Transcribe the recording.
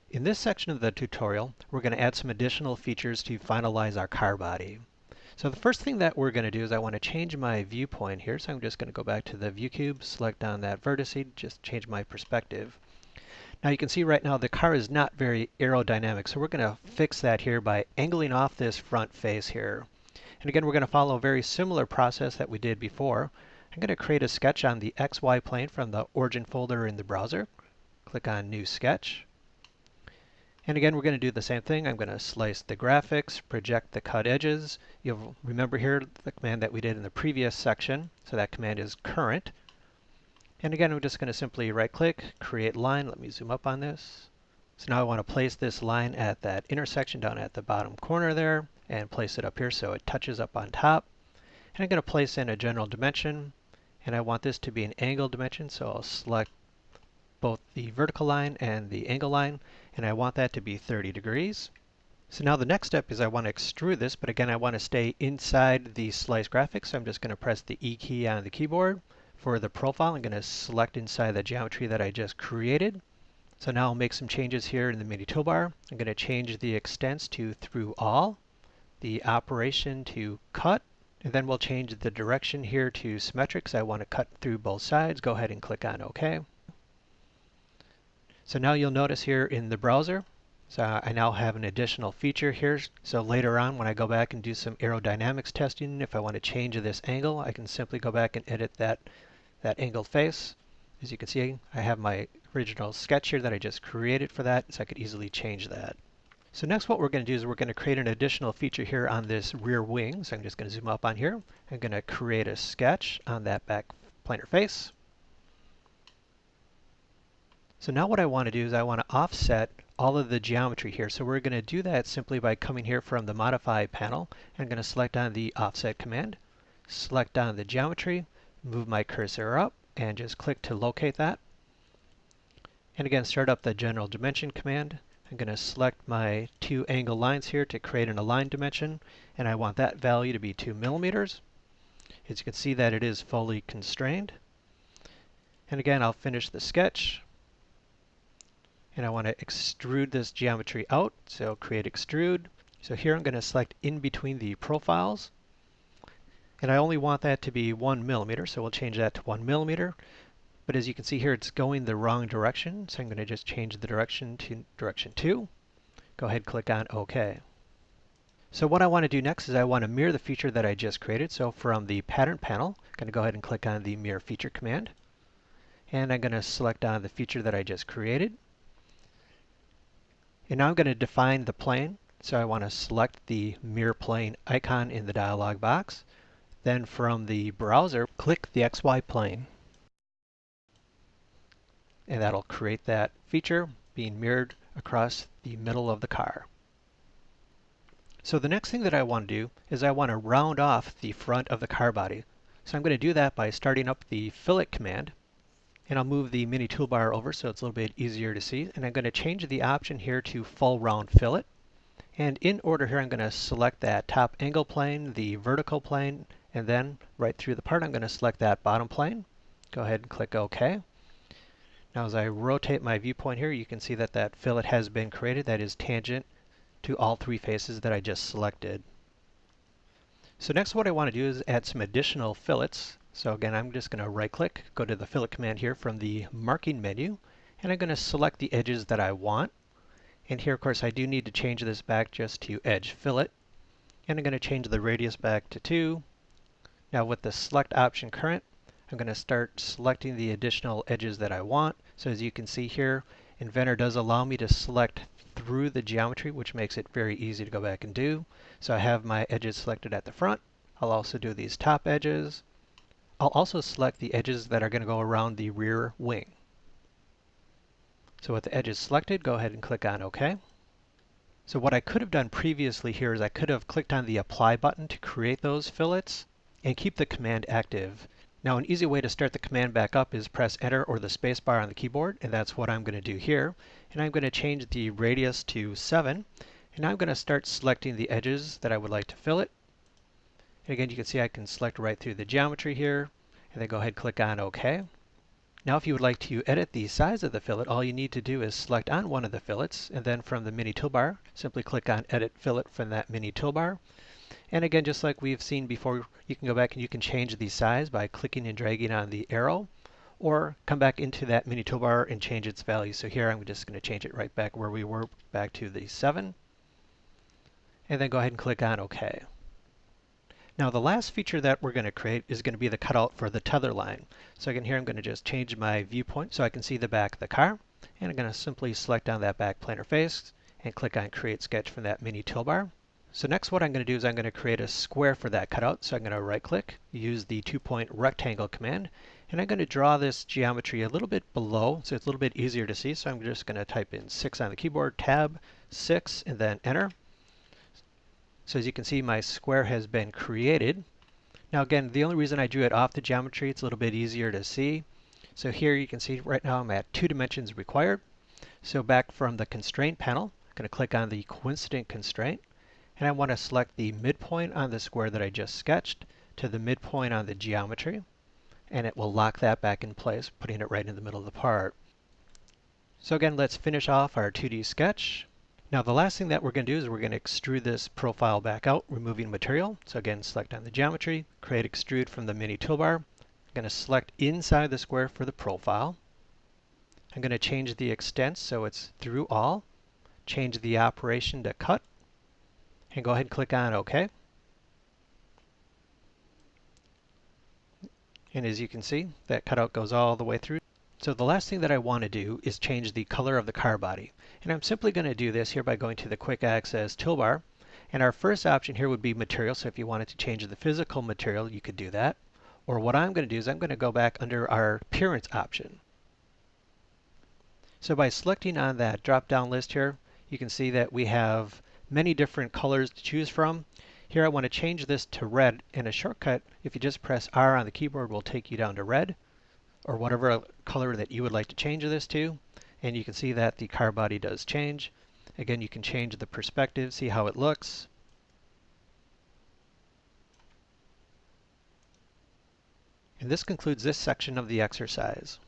In this section of the tutorial, we're going to add some additional features to finalize our car body. So the first thing that we're going to do is I want to change my viewpoint here. So I'm just going to go back to the view cube, select on that vertice, just change my perspective. Now you can see right now the car is not very aerodynamic, so we're going to fix that here by angling off this front face here. And again, we're going to follow a very similar process that we did before. I'm going to create a sketch on the XY plane from the origin folder in the browser. Click on New Sketch. And again, we're going to do the same thing. I'm going to slice the graphics, project the cut edges. You'll remember here the command that we did in the previous section. So that command is current. And again, I'm just going to simply right-click, create line. Let me zoom up on this. So now I want to place this line at that intersection down at the bottom corner there and place it up here so it touches up on top. And I'm going to place in a general dimension. And I want this to be an angle dimension, so I'll select both the vertical line and the angle line, and I want that to be 30 degrees. So now the next step is I want to extrude this, but again I want to stay inside the slice graphics, so I'm just going to press the E key on the keyboard. For the profile, I'm going to select inside the geometry that I just created. So now I'll make some changes here in the mini toolbar. I'm going to change the extents to through all, the operation to cut, and then we'll change the direction here to symmetric, so I want to cut through both sides. Go ahead and click on OK. So now you'll notice here in the browser, so I now have an additional feature here. So later on when I go back and do some aerodynamics testing, if I want to change this angle, I can simply go back and edit that angled face. As you can see, I have my original sketch here that I just created for that, so I could easily change that. So next what we're going to do is we're going to create an additional feature here on this rear wing. So I'm just going to zoom up on here. I'm going to create a sketch on that back planar face. So now what I want to do is I want to offset all of the geometry here. So we're going to do that simply by coming here from the Modify panel. I'm going to select on the Offset command, select on the geometry, move my cursor up, and just click to locate that. And again, start up the General Dimension command. I'm going to select my two angle lines here to create an align dimension, and I want that value to be 2 millimeters. As you can see that it is fully constrained. And again, I'll finish the sketch. And I want to extrude this geometry out, so create extrude. So here I'm going to select in between the profiles, and I only want that to be 1 millimeter, so we'll change that to 1 millimeter. But as you can see here, it's going the wrong direction, so I'm going to just change the direction to direction 2. Go ahead and click on OK. So what I want to do next is I want to mirror the feature that I just created. So from the Pattern panel, I'm going to go ahead and click on the Mirror Feature command, and I'm going to select on the feature that I just created. And now I'm going to define the plane. So I want to select the mirror plane icon in the dialog box. Then from the browser, click the XY plane. And that'll create that feature being mirrored across the middle of the car. So the next thing that I want to do is I want to round off the front of the car body. So I'm going to do that by starting up the Fillet command. And I'll move the mini toolbar over so it's a little bit easier to see. And I'm going to change the option here to full round fillet. And in order here, I'm going to select that top angle plane, the vertical plane, and then right through the part, I'm going to select that bottom plane. Go ahead and click OK. Now as I rotate my viewpoint here, you can see that that fillet has been created that is tangent to all three faces that I just selected. So next what I want to do is add some additional fillets. So again, I'm just going to right-click, go to the Fillet command here from the Marking menu, and I'm going to select the edges that I want. And here, of course, I do need to change this back just to Edge Fillet. And I'm going to change the radius back to 2. Now with the Select option current, I'm going to start selecting the additional edges that I want. So as you can see here, Inventor does allow me to select through the geometry, which makes it very easy to go back and do. So I have my edges selected at the front. I'll also do these top edges. I'll also select the edges that are going to go around the rear wing. So with the edges selected, go ahead and click on OK. So what I could have done previously here is I could have clicked on the Apply button to create those fillets and keep the command active. Now an easy way to start the command back up is press Enter or the space bar on the keyboard, and that's what I'm going to do here. And I'm going to change the radius to 7. And now I'm going to start selecting the edges that I would like to fillet. And again, you can see I can select right through the geometry here, and then go ahead and click on OK. Now if you would like to edit the size of the fillet, all you need to do is select on one of the fillets, and then from the mini toolbar, simply click on Edit Fillet from that mini toolbar. And again, just like we've seen before, you can go back and you can change the size by clicking and dragging on the arrow, or come back into that mini toolbar and change its value. So here I'm just going to change it right back where we were, back to the 7. And then go ahead and click on OK. Now the last feature that we're going to create is going to be the cutout for the tether line. So again, here I'm going to just change my viewpoint so I can see the back of the car. And I'm going to simply select on that back planar face and click on Create Sketch from that mini toolbar. So next what I'm going to do is I'm going to create a square for that cutout. So I'm going to right click, use the 2-point rectangle command, and I'm going to draw this geometry a little bit below so it's a little bit easier to see. So I'm just going to type in 6 on the keyboard, Tab, 6, and then Enter. So as you can see, my square has been created. Now again, the only reason I drew it off the geometry, it's a little bit easier to see. So here you can see right now I'm at 2 dimensions required. So back from the constraint panel, I'm going to click on the coincident constraint, and I want to select the midpoint on the square that I just sketched to the midpoint on the geometry, and it will lock that back in place, putting it right in the middle of the part. So again, let's finish off our 2D sketch. Now the last thing that we're going to do is we're going to extrude this profile back out, removing material. So again, select on the geometry, create extrude from the mini toolbar. I'm going to select inside the square for the profile. I'm going to change the extent so it's through all, change the operation to cut, and go ahead and click on OK. And as you can see, that cutout goes all the way through. So the last thing that I want to do is change the color of the car body. And I'm simply going to do this here by going to the Quick Access toolbar. And our first option here would be material. So if you wanted to change the physical material, you could do that. Or what I'm going to do is I'm going to go back under our appearance option. So by selecting on that drop-down list here, you can see that we have many different colors to choose from. Here I want to change this to red, and a shortcut, if you just press R on the keyboard, will take you down to red, or whatever color that you would like to change this to. And you can see that the car body does change. Again, you can change the perspective, see how it looks. And this concludes this section of the exercise.